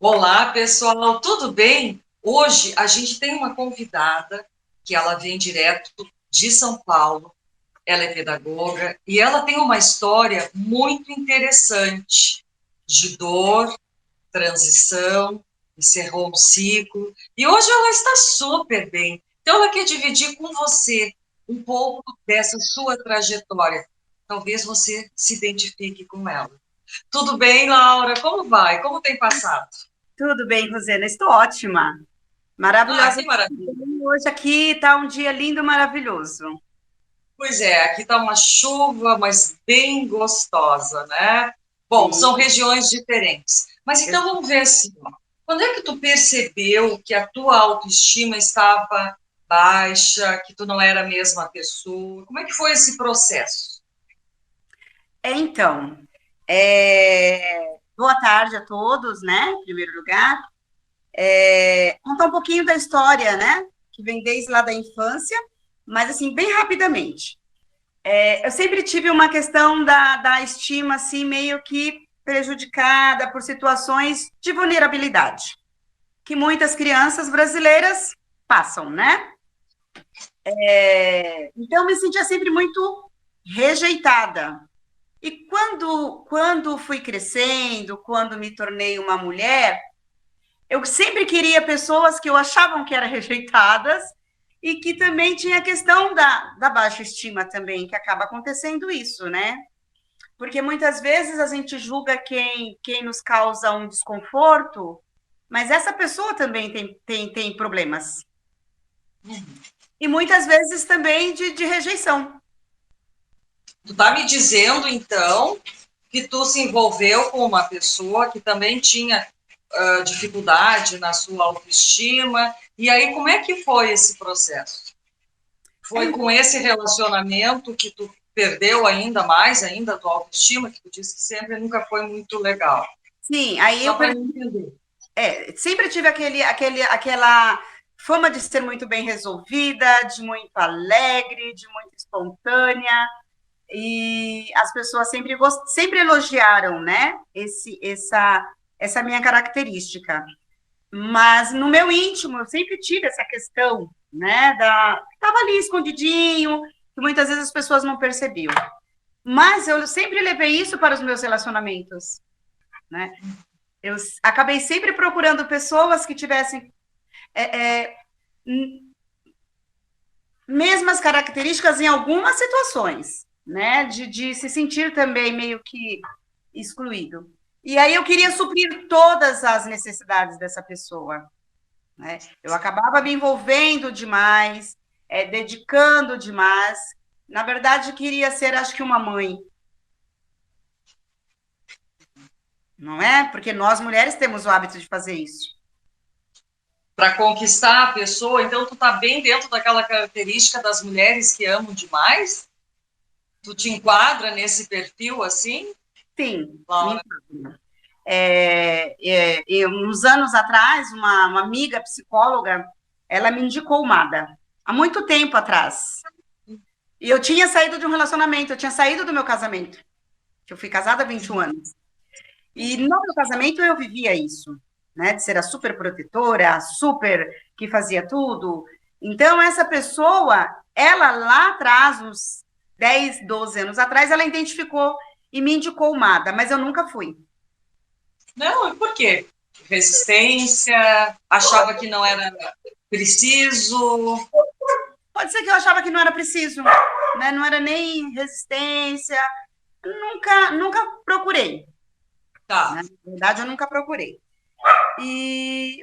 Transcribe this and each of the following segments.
Olá, pessoal, tudo bem? Hoje a gente tem uma convidada que ela vem direto de São Paulo. Ela é pedagoga e ela tem uma história muito interessante de dor, transição, encerrou um ciclo e hoje ela está super bem. Então ela quer dividir com você um pouco dessa sua trajetória. Talvez você se identifique com ela. Tudo bem, Laura? Como vai? Como tem passado? Tudo bem, Rosana? Estou ótima. Ah, Maravilhosa. que maravilha. Hoje aqui está um dia lindo, maravilhoso. Pois é, aqui está uma chuva, mas bem gostosa, né? Bom, Sim. são regiões diferentes. Mas então vamos ver assim, ó. Quando é que tu percebeu que a tua autoestima estava baixa, que tu não era a mesma pessoa? Como é que foi esse processo? Então, boa tarde a todos, né? Em primeiro lugar. Contar um pouquinho da história, né? Que vem desde lá da infância, mas assim, bem rapidamente. Eu sempre tive uma questão da estima, assim, meio que prejudicada por situações de vulnerabilidade, que muitas crianças brasileiras passam, né? Então, eu me sentia sempre muito rejeitada. E quando fui crescendo, quando me tornei uma mulher, eu sempre queria pessoas que eu achavam que eram rejeitadas e que também tinha a questão da baixa estima também, que acaba acontecendo isso, né? Porque muitas vezes a gente julga quem nos causa um desconforto, mas essa pessoa também tem problemas. E muitas vezes também de rejeição. Tu tá me dizendo, então, que tu se envolveu com uma pessoa que também tinha dificuldade na sua autoestima. E aí, como é que foi esse processo? Foi com esse relacionamento que tu perdeu ainda mais, ainda a tua autoestima, que tu disse que sempre nunca foi muito legal. Sim, aí Só eu para entender. sempre tive aquela fama de ser muito bem resolvida, de muito alegre, de muito espontânea, e as pessoas sempre elogiaram, né, essa minha característica. Mas no meu íntimo, eu sempre tive essa questão, né, estava ali escondidinho, que muitas vezes as pessoas não percebiam. Mas eu sempre levei isso para os meus relacionamentos, né? Eu acabei sempre procurando pessoas que tivessem mesmas características em algumas situações, né? De se sentir também meio que excluído. E aí eu queria suprir todas as necessidades dessa pessoa, né? Eu acabava me envolvendo demais, dedicando demais. Na verdade, queria ser, acho que, uma mãe, não é? Porque nós mulheres temos o hábito de fazer isso. Para conquistar a pessoa, então tu tá bem dentro daquela característica das mulheres que amam demais? Tu te enquadra nesse perfil assim, Sim, Laura? uns anos atrás, uma amiga psicóloga, ela me indicou o MADA, há muito tempo atrás. E eu tinha saído de um relacionamento, eu tinha saído do meu casamento, que eu fui casada há 21 anos. E no meu casamento eu vivia isso, né? De ser a super protetora, a super que fazia tudo. Então, essa pessoa, ela lá atrás, uns 10, 12 anos atrás, ela identificou e me indicou o MADA, mas eu nunca fui. Não, e por quê? Resistência, achava que não era preciso. Pode ser que eu achava que não era preciso, né? Não era nem resistência, nunca procurei, Tá. né? Na verdade, eu nunca procurei.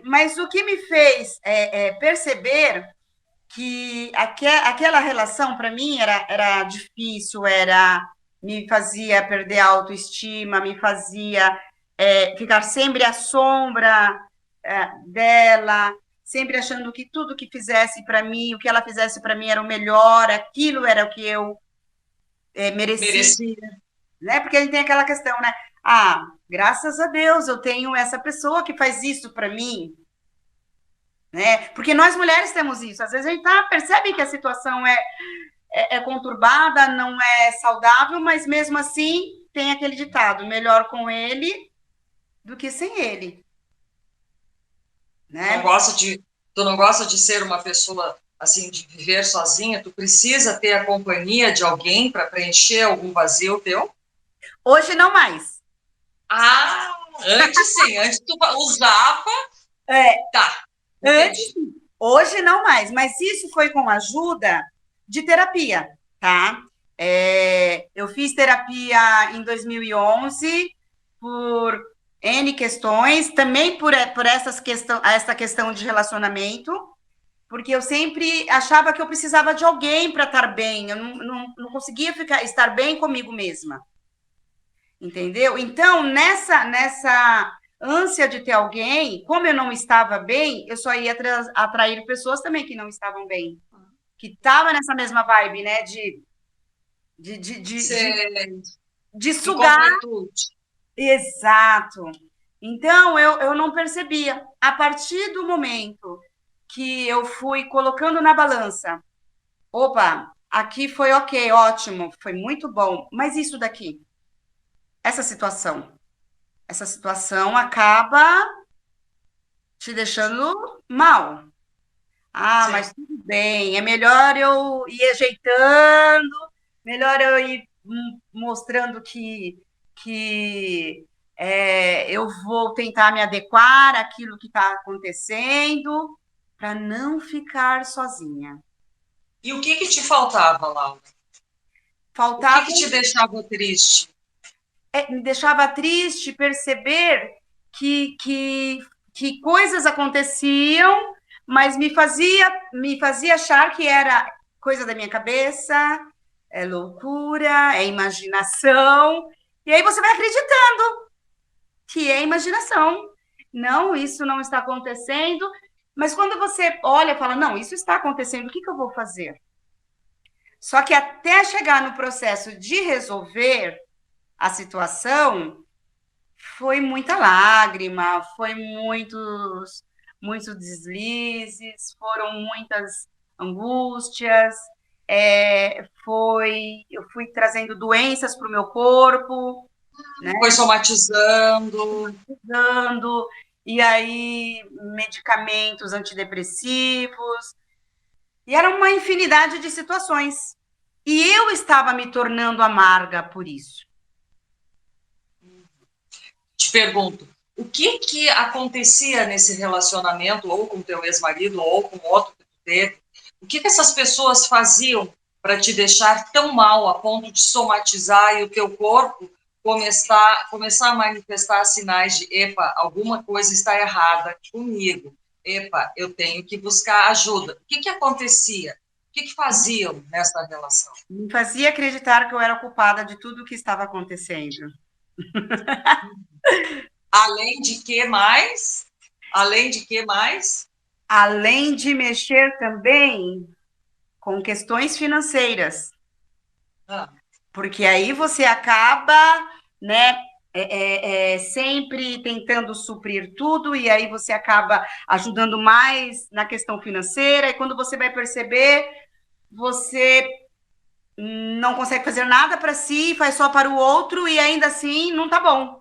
Mas o que me fez perceber que aquela relação para mim era difícil, me fazia perder a autoestima, me fazia ficar sempre à sombra dela, sempre achando que tudo que fizesse para mim, o que ela fizesse para mim era o melhor, aquilo era o que eu merecia, Merecia. né? Porque a gente tem aquela questão, né? Ah, graças a Deus eu tenho essa pessoa que faz isso para mim, né? Porque nós mulheres temos isso. Às vezes a gente percebe que a situação é conturbada, não é saudável, mas mesmo assim tem aquele ditado: melhor com ele do que sem ele. né? Tu não gosta de ser uma pessoa assim, de viver sozinha? Tu precisa ter a companhia de alguém para preencher algum vazio teu? Hoje não mais. Ah, antes sim, antes tu usava, É, tá, antes entendi. sim. Hoje não mais, mas isso foi com ajuda de terapia, tá? Eu fiz terapia em 2011 por N questões, também por essa questão de relacionamento, porque eu sempre achava que eu precisava de alguém para estar bem, eu não conseguia estar bem comigo mesma, entendeu? Então, nessa ânsia de ter alguém, como eu não estava bem, eu só ia atrair pessoas também que não estavam bem, que estavam nessa mesma vibe, né, de, de, de, de, Ser de sugar. incompletude. Exato. Então, eu não percebia. A partir do momento que eu fui colocando na balança, opa, aqui foi ok, ótimo, foi muito bom, mas isso daqui, essa situação acaba te deixando mal. Ah, Sim. mas tudo bem, é melhor eu ir ajeitando, melhor eu ir mostrando que eu vou tentar me adequar àquilo que está acontecendo, para não ficar sozinha. E o que te faltava, Laura? O que Faltava, te deixava triste? me deixava triste perceber que, que, que coisas aconteciam, mas me fazia achar que era coisa da minha cabeça, é loucura, é imaginação. E aí você vai acreditando que é imaginação. Não, isso não está acontecendo. Mas quando você olha e fala, não, isso está acontecendo, o que eu vou fazer? Só que até chegar no processo de resolver a situação, foi muita lágrima, foi muitos deslizes, foram muitas angústias, eu fui trazendo doenças para o meu corpo, né? Foi somatizando? Dando, e aí medicamentos antidepressivos, e era uma infinidade de situações. E eu estava me tornando amarga por isso. Te pergunto, o que acontecia nesse relacionamento, ou com teu ex-marido, ou com outro que tu teve? O que essas pessoas faziam para te deixar tão mal a ponto de somatizar e o teu corpo começar a manifestar sinais de, epa, alguma coisa está errada comigo. Epa, eu tenho que buscar ajuda. O que acontecia? O que faziam nessa relação? Me fazia acreditar que eu era culpada de tudo o que estava acontecendo. Além de que mais? Além de que mais? Além de mexer também com questões financeiras, Ah, porque aí você acaba, né, sempre tentando suprir tudo, e aí você acaba ajudando mais na questão financeira, e quando você vai perceber, você não consegue fazer nada para si, faz só para o outro, e ainda assim não tá bom.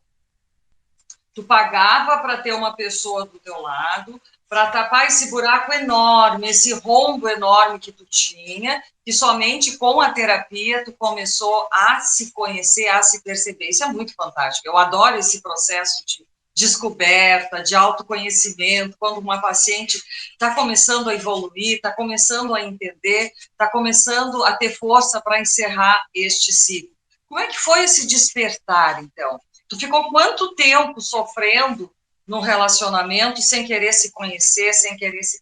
tu pagava para ter uma pessoa do teu lado, para tapar esse buraco enorme, esse rombo enorme que tu tinha, que somente com a terapia tu começou a se conhecer, a se perceber. Isso é muito fantástico. Eu adoro esse processo de descoberta, de autoconhecimento, quando uma paciente está começando a evoluir, está começando a entender, está começando a ter força para encerrar este ciclo. Como é que foi esse despertar, então? Tu ficou quanto tempo sofrendo num relacionamento sem querer se conhecer, sem querer se...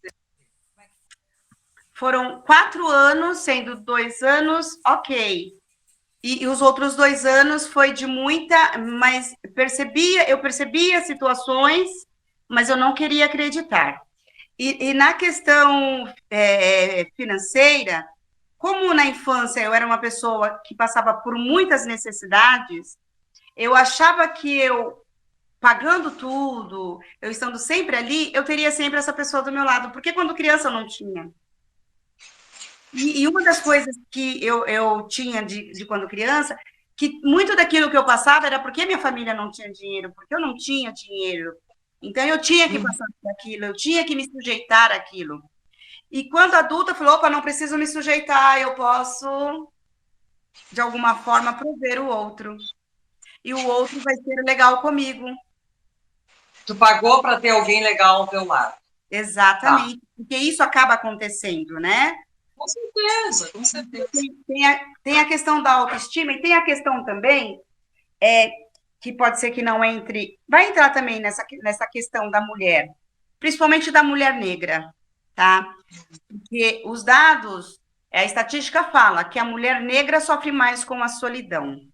Foram 4 anos, sendo 2 anos, ok. E os outros 2 anos foi de muita, mas eu percebia situações, mas eu não queria acreditar. E na questão financeira, como na infância eu era uma pessoa que passava por muitas necessidades, eu achava que eu pagando tudo, eu estando sempre ali, eu teria sempre essa pessoa do meu lado, porque quando criança eu não tinha. E uma das coisas que eu tinha de quando criança, que muito daquilo que eu passava era porque minha família não tinha dinheiro, porque eu não tinha dinheiro. Então, eu tinha que passar por aquilo, eu tinha que me sujeitar àquilo. E quando adulta, falou, opa, não preciso me sujeitar, eu posso, de alguma forma, prover o outro. E o outro vai ser legal comigo. Tu pagou para ter alguém legal ao teu lado. Tá. Exatamente. Porque isso acaba acontecendo, né? Com certeza, com certeza. Tem a questão da autoestima e tem a questão também, que pode ser que não entre, vai entrar também nessa questão da mulher, principalmente da mulher negra, tá? Porque os dados, a estatística fala que a mulher negra sofre mais com a solidão,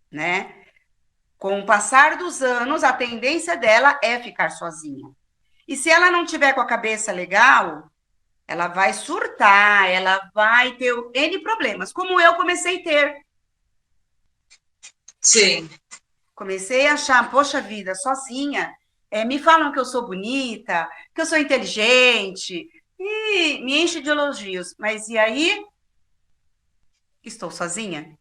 né? Com o passar dos anos, a tendência dela é ficar sozinha. E se ela não tiver com a cabeça legal, ela vai surtar, ela vai ter N problemas, como eu comecei a ter. Sim. Comecei a achar, poxa vida, sozinha, me falam que eu sou bonita, que eu sou inteligente, e me enche de elogios. Mas e aí? Estou sozinha?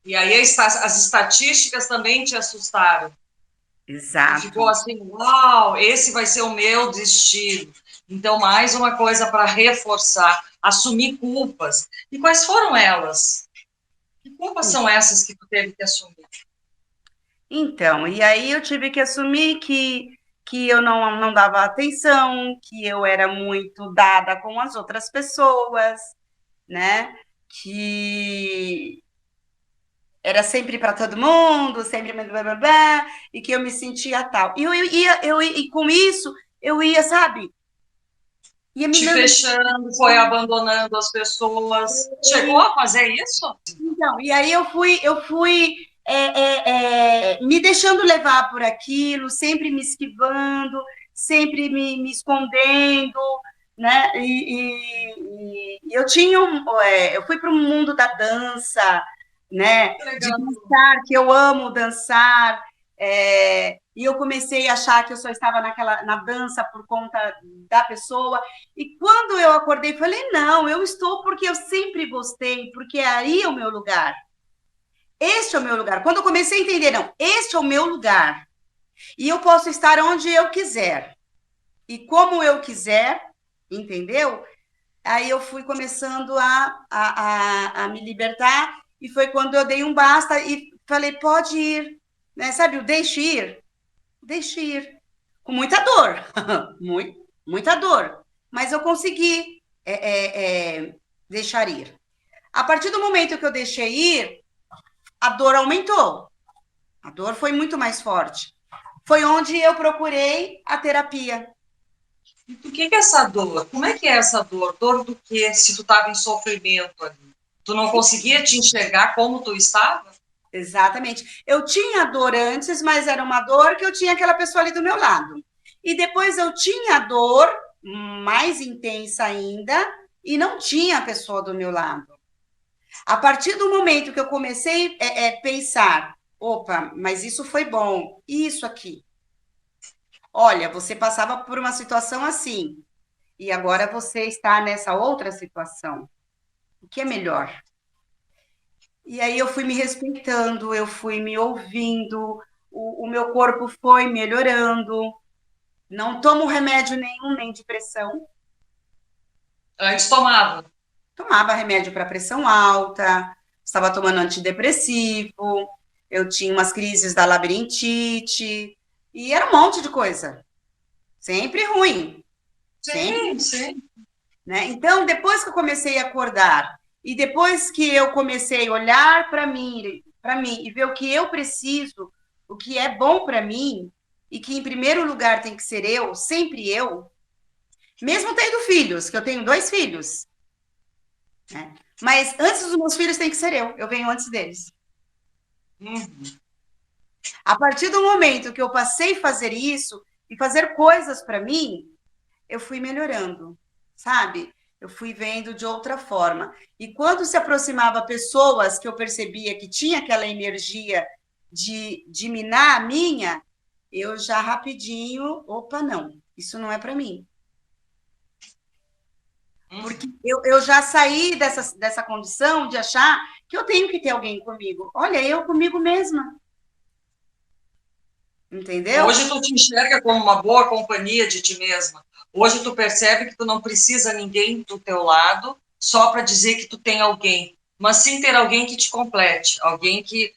E aí as estatísticas também te assustaram. E Exato. ficou assim, uau, esse vai ser o meu destino. Então, mais uma coisa para reforçar, assumir culpas. E quais foram elas? Que culpas são essas que tu teve que assumir? Então, e aí eu tive que assumir que eu não dava atenção, que eu era muito dada com as outras pessoas, né? Que era sempre para todo mundo, sempre blá, blá, blá, e que eu me sentia tal. E com isso, eu ia, sabe? Ia Te minando. fechando, foi abandonando as pessoas. Chegou a fazer isso? Então, e aí eu fui me deixando levar por aquilo, sempre me esquivando, sempre me escondendo, né? E eu tinha eu fui para o mundo da dança, né? De dançar, que eu amo dançar, e eu comecei a achar que eu só estava na dança por conta da pessoa. E quando eu acordei, falei: não, eu estou porque eu sempre gostei, porque aí é o meu lugar. Este é o meu lugar. Quando eu comecei a entender, não, este é o meu lugar. E eu posso estar onde eu quiser. E como eu quiser, entendeu? Aí eu fui começando a me libertar. E foi quando eu dei um basta e falei: pode ir. Né? Sabe, o deixe ir? Deixe ir. Com muita dor. Muita dor. Mas eu consegui deixar ir. A partir do momento que eu deixei ir, a dor aumentou. A dor foi muito mais forte. Foi onde eu procurei a terapia. E por que essa dor? Como é que é essa dor? Dor do quê? Se tu estava em sofrimento ali. Tu não conseguia te enxergar como tu estava? Exatamente. Eu tinha dor antes, mas era uma dor que eu tinha aquela pessoa ali do meu lado. E depois eu tinha dor mais intensa ainda e não tinha a pessoa do meu lado. A partir do momento que eu comecei a pensar, opa, mas isso foi bom, e isso aqui? Olha, você passava por uma situação assim, e agora você está nessa outra situação. O que é melhor? E aí eu fui me respeitando, eu fui me ouvindo, o meu corpo foi melhorando. Não tomo remédio nenhum, nem de pressão. Antes tomava. Tomava remédio para pressão alta, estava tomando antidepressivo, eu tinha umas crises da labirintite, e era um monte de coisa. Sempre ruim. Sim, Sempre. sim. Né? Então, depois que eu comecei a acordar, e depois que eu comecei a olhar para mim e ver o que eu preciso, o que é bom para mim, e que em primeiro lugar tem que ser eu, sempre eu, mesmo tendo filhos, que eu tenho 2 filhos, né? Mas antes dos meus filhos tem que ser eu venho antes deles. Uhum. A partir do momento que eu passei a fazer isso e fazer coisas para mim, eu fui melhorando, sabe? Eu fui vendo de outra forma. E quando se aproximava pessoas que eu percebia que tinha aquela energia de minar a minha, eu já rapidinho, opa, não, isso não é para mim. Porque eu já saí dessa condição de achar que eu tenho que ter alguém comigo. Olha, eu comigo mesma. entendeu? Hoje tu te enxerga como uma boa companhia de ti mesma. Hoje tu percebe que tu não precisa ninguém do teu lado só para dizer que tu tem alguém, mas sim ter alguém que te complete, alguém que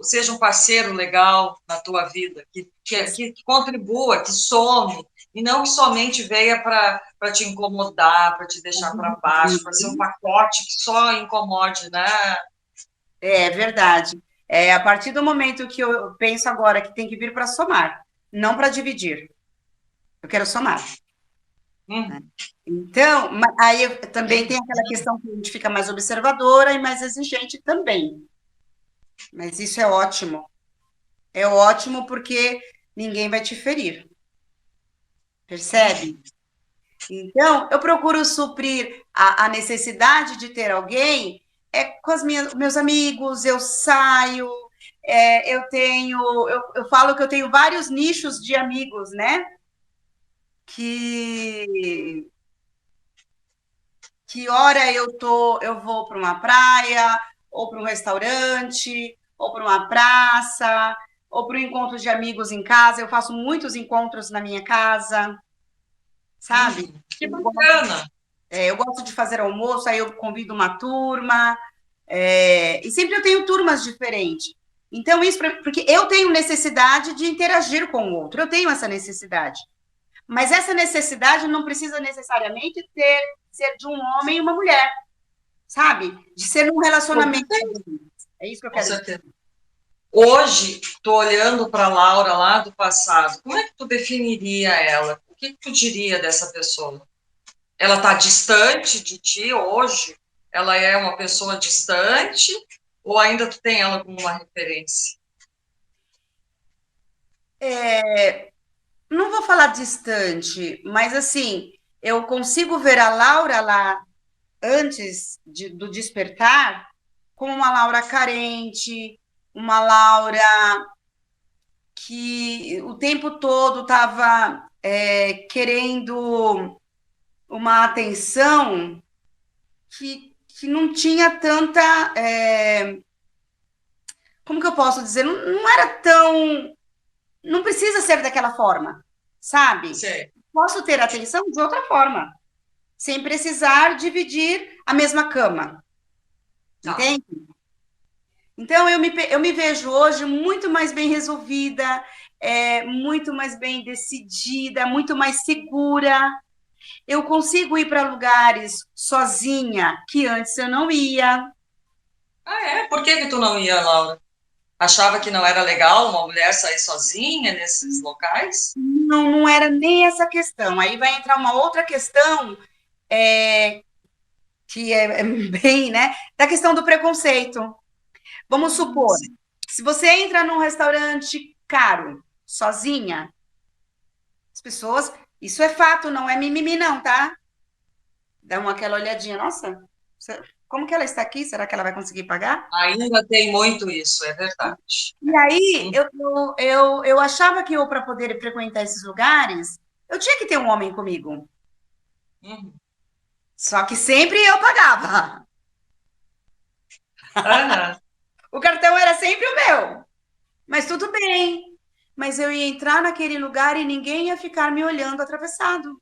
seja um parceiro legal na tua vida, que contribua, que some, e não que somente venha para te incomodar, para te deixar para baixo, para ser um pacote que só incomode, né? É verdade. A partir do momento que eu penso agora que tem que vir para somar, não para dividir. Eu quero somar. Né? Então, aí também tem aquela questão que a gente fica mais observadora e mais exigente também. Mas isso é ótimo. É ótimo porque ninguém vai te ferir. Percebe? Então, eu procuro suprir a necessidade de ter alguém com meus amigos, eu saio, eu falo que eu tenho vários nichos de amigos, né? Que hora eu vou para uma praia, ou para um restaurante, ou para uma praça, ou para um encontro de amigos em casa. Eu faço muitos encontros na minha casa, sabe? Que bacana! Eu gosto de fazer almoço, aí eu convido uma turma, e sempre eu tenho turmas diferentes. Então, isso porque eu tenho necessidade de interagir com o outro, eu tenho essa necessidade. Mas essa necessidade não precisa necessariamente ser de um homem e uma mulher, sabe? De ser num relacionamento. É isso que eu Com quero dizer. certeza. Hoje, tu olhando para a Laura lá do passado, como é que tu definiria ela? O que tu diria dessa pessoa? Ela está distante de ti hoje? Ela é uma pessoa distante? Ou ainda tu tem ela como uma referência? Não vou falar distante, mas assim, eu consigo ver a Laura lá antes do despertar como uma Laura carente, uma Laura que o tempo todo estava querendo uma atenção que não tinha tanta. Como que eu posso dizer? Não, não era tão. Não precisa ser daquela forma, sabe? Sei. Posso ter atenção de outra forma, sem precisar dividir a mesma cama, Tá. entende? Então, eu me vejo hoje muito mais bem resolvida, muito mais bem decidida, muito mais segura. Eu consigo ir para lugares sozinha que antes eu não ia. Ah, é? Por que tu não ia, Laura? Achava que não era legal uma mulher sair sozinha nesses locais? Não, não era nem essa questão. Aí vai entrar uma outra questão, que é bem, né? Da questão do preconceito. Vamos supor, Sim. se você entra num restaurante caro, sozinha, as pessoas. Isso é fato, não é mimimi, não, tá? Dá aquela olhadinha, nossa, como que ela está aqui? Será que ela vai conseguir pagar? Ainda tem muito isso, é verdade. E aí, eu achava que eu, para poder frequentar esses lugares, eu tinha que ter um homem comigo. Uhum. Só que sempre eu pagava. Uhum. O cartão era sempre o meu. Mas tudo bem. Mas eu ia entrar naquele lugar e ninguém ia ficar me olhando atravessado.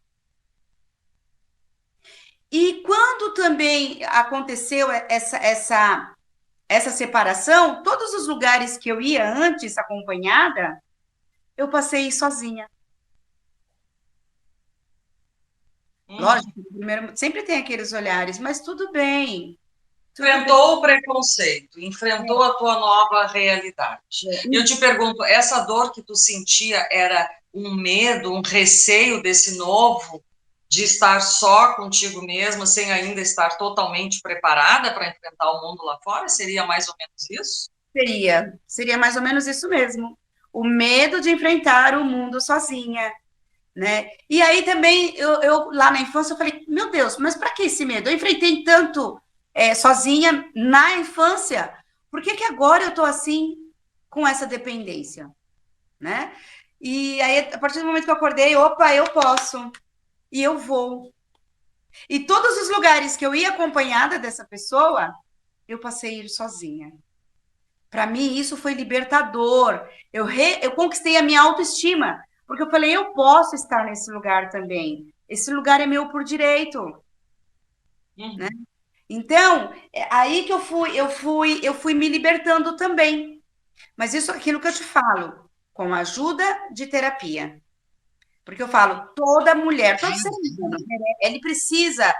E quando também aconteceu essa separação, todos os lugares que eu ia antes acompanhada, eu passei sozinha. Lógico, primeiro, sempre tem aqueles olhares, mas tudo bem. Tudo bem. Enfrentou o preconceito, enfrentou a tua nova realidade. E eu te pergunto, essa dor que tu sentia era um medo, um receio desse novo, de estar só contigo mesma, sem ainda estar totalmente preparada para enfrentar o mundo lá fora? Seria mais ou menos isso? Seria mais ou menos isso mesmo. O medo de enfrentar o mundo sozinha, né? E aí também, eu lá na infância, eu falei, meu Deus, mas para que esse medo? Eu enfrentei tanto sozinha na infância, por que que agora eu estou assim, com essa dependência, né? E aí, a partir do momento que eu acordei, opa, eu posso, e eu vou. E todos os lugares que eu ia acompanhada dessa pessoa, eu passei a ir sozinha. Para mim, isso foi libertador. Eu conquistei a minha autoestima, porque eu falei, eu posso estar nesse lugar também. Esse lugar é meu por direito, né? Uhum. Então, é aí que eu fui me libertando também. Mas isso é aquilo que eu te falo, com a ajuda de terapia. Porque eu falo, toda mulher, todo ser humano, ele precisa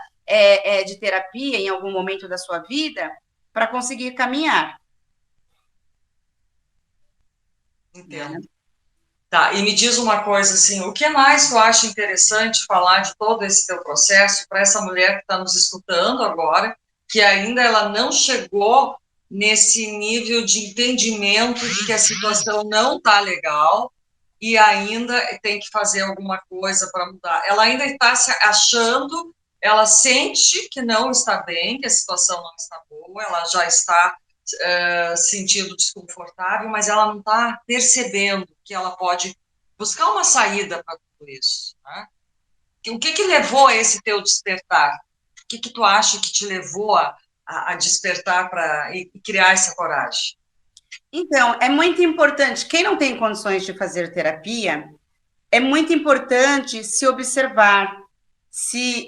de terapia em algum momento da sua vida para conseguir caminhar, né? Entendo. Tá, e me diz uma coisa assim, o que mais tu acha interessante falar de todo esse teu processo para essa mulher que está nos escutando agora, que ainda ela não chegou nesse nível de entendimento de que a situação não está legal e ainda tem que fazer alguma coisa para mudar. Ela ainda está se achando, ela sente que não está bem, que a situação não está boa, ela já está sentindo desconfortável, mas ela não está percebendo que ela pode buscar uma saída para tudo isso. Né? O que levou a esse teu despertar? O que tu acha que te levou a despertar para criar essa coragem? Então, é muito importante, quem não tem condições de fazer terapia, é muito importante se observar se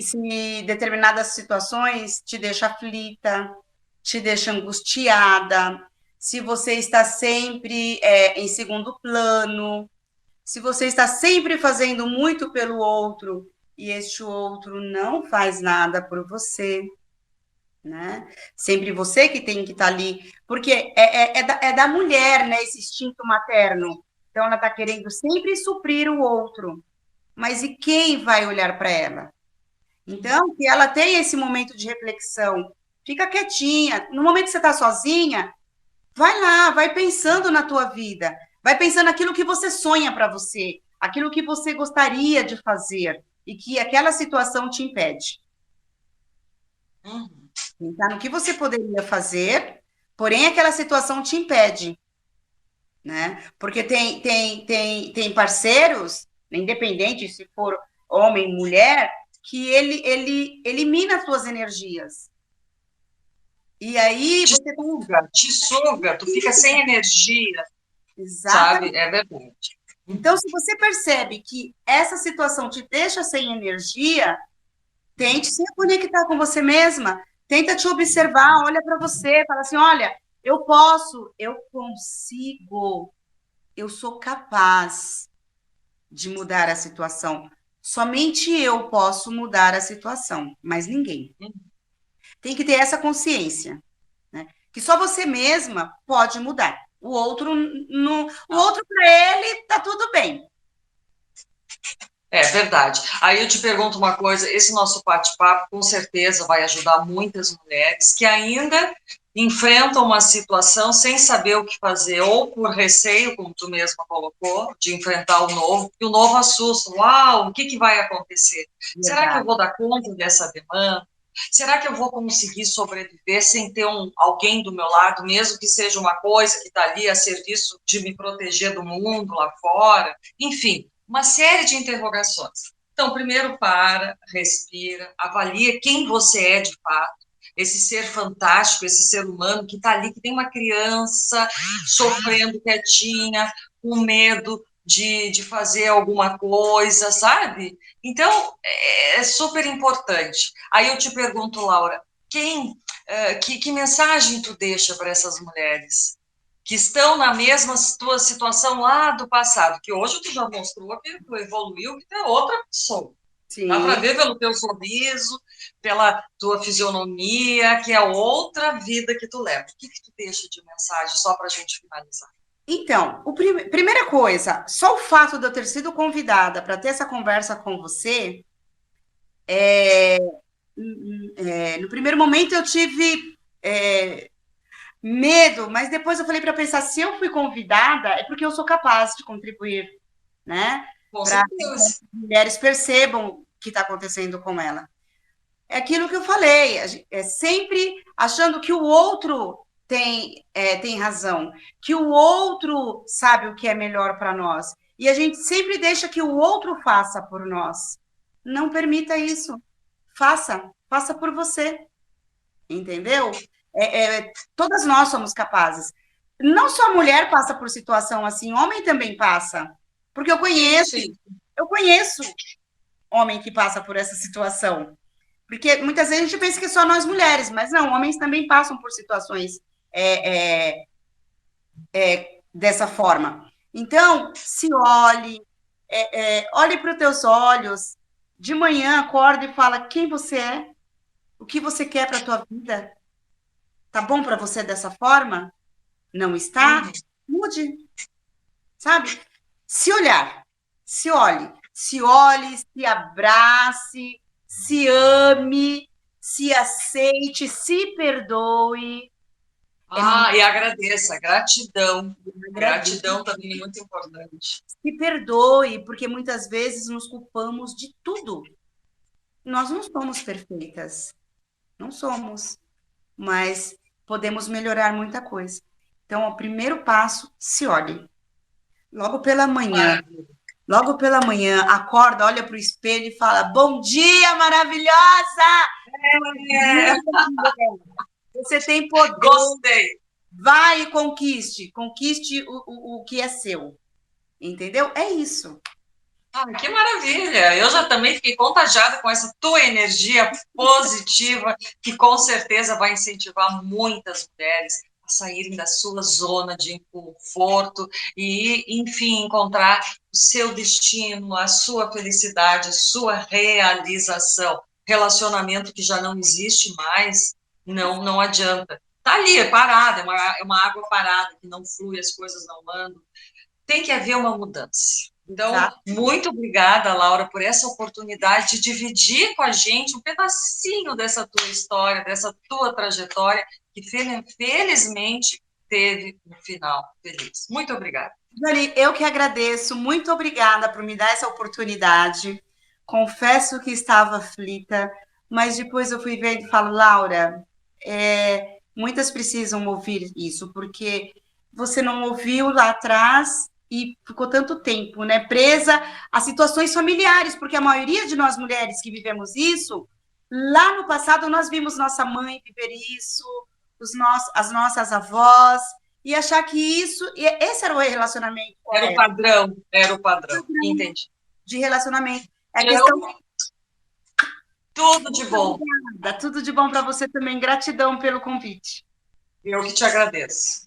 determinadas situações te deixam aflita, te deixam angustiada, se você está sempre em segundo plano, se você está sempre fazendo muito pelo outro e este outro não faz nada por você, né? Sempre você que tem que estar ali, porque é da mulher, né? Esse instinto materno. Então, ela está querendo sempre suprir o outro. Mas e quem vai olhar para ela? Então, que ela tenha esse momento de reflexão, fica quietinha. No momento que você está sozinha, vai lá, vai pensando na tua vida, vai pensando aquilo que você sonha para você, aquilo que você gostaria de fazer e que aquela situação te impede. Uhum. Pensar no que você poderia fazer, porém aquela situação te impede, né? Porque tem parceiros, independente se for homem, mulher, que ele elimina as suas energias. E aí você tem. Te suga, tu fica sem energia, sabe? Exatamente. É verdade. Então, Uhum. se você percebe que essa situação te deixa sem energia, tente se conectar com você mesma, tenta te observar, olha para você, fala assim: olha, eu posso, eu consigo, eu sou capaz de mudar a situação. Somente eu posso mudar a situação, mas ninguém. Tem que ter essa consciência, né? Que só você mesma pode mudar. O outro, não, o outro para ele tá tudo bem. É verdade. Aí eu te pergunto uma coisa: esse nosso bate-papo com certeza vai ajudar muitas mulheres que ainda enfrentam uma situação sem saber o que fazer, ou por receio, como tu mesma colocou, de enfrentar o novo, porque o novo assusta. Uau, o que vai acontecer? Será que eu Verdade. vou dar conta dessa demanda? Será que eu vou conseguir sobreviver sem ter alguém do meu lado, mesmo que seja uma coisa que está ali a serviço de me proteger do mundo lá fora? Enfim, uma série de interrogações. Então, primeiro para, respira, avalia quem você é de fato, esse ser fantástico, esse ser humano que está ali, que tem uma criança sofrendo quietinha, com medo de fazer alguma coisa, sabe? Então, é super importante. Aí eu te pergunto, Laura, que mensagem tu deixa para essas mulheres que estão na mesma tua situação lá do passado, que hoje tu já mostrou que tu evoluiu, que tu é outra pessoa. Dá para Sim. ver pelo teu sorriso, pela tua fisionomia, que é outra vida que tu leva. O que tu deixa de mensagem, só para a gente finalizar? Então, primeira coisa, só o fato de eu ter sido convidada para ter essa conversa com você, no primeiro momento eu tive medo, mas depois eu falei para pensar, se eu fui convidada, é porque eu sou capaz de contribuir, né? Com Para que certeza. as mulheres percebam o que está acontecendo com ela. É aquilo que eu falei, é sempre achando que o outro tem razão, que o outro sabe o que é melhor para nós. E a gente sempre deixa que o outro faça por nós. Não permita isso. Faça por você. Entendeu? Todas nós somos capazes. não só mulher passa por situação assim, homem também passa. Porque Sim. eu conheço homem que passa por essa situação. Porque muitas vezes a gente pensa que é só nós mulheres, mas não, homens também passam por situações dessa forma. Então, se olhe, olhe para os teus olhos, de manhã acorda e fala quem você é, o que você quer para a tua vida. Tá bom para você dessa forma? Não está? Mude, sabe? Se olhar, se olhe, se abrace, se ame, se aceite, se perdoe. E agradeça, gratidão. Agradeça. Gratidão também é muito importante. Se perdoe, porque muitas vezes nos culpamos de tudo. Nós não somos perfeitas, não somos, mas podemos melhorar muita coisa. Então, o primeiro passo, se olhe. Logo pela manhã, Maravilha. logo pela manhã, acorda, olha para o espelho e fala: Bom dia, maravilhosa! É, Você tem poder. gostei. Vai e conquiste. Conquiste o que é seu. Entendeu? É isso. Que maravilha! Eu já também fiquei contagiada com essa tua energia positiva, que com certeza vai incentivar muitas mulheres a saírem da sua zona de conforto e, enfim, encontrar o seu destino, a sua felicidade, a sua realização. Relacionamento que já não existe mais, não adianta. Está ali, é parada, é uma água parada, que não flui, as coisas não andam. Tem que haver uma mudança. Então, Exato. muito obrigada, Laura, por essa oportunidade de dividir com a gente um pedacinho dessa tua história, dessa tua trajetória, que felizmente teve um final feliz. Muito obrigada. Dani, eu que agradeço. Muito obrigada por me dar essa oportunidade. Confesso que estava aflita, mas depois eu fui vendo e falo, Laura, muitas precisam ouvir isso, porque você não ouviu lá atrás e ficou tanto tempo, né, presa a situações familiares, porque a maioria de nós mulheres que vivemos isso, lá no passado nós vimos nossa mãe viver isso, as nossas avós, e achar que esse era o relacionamento correto. Era o padrão, entendi. De relacionamento. É a questão. Tudo de bom. Obrigada, tudo de bom para você também. Gratidão pelo convite. Eu que te agradeço.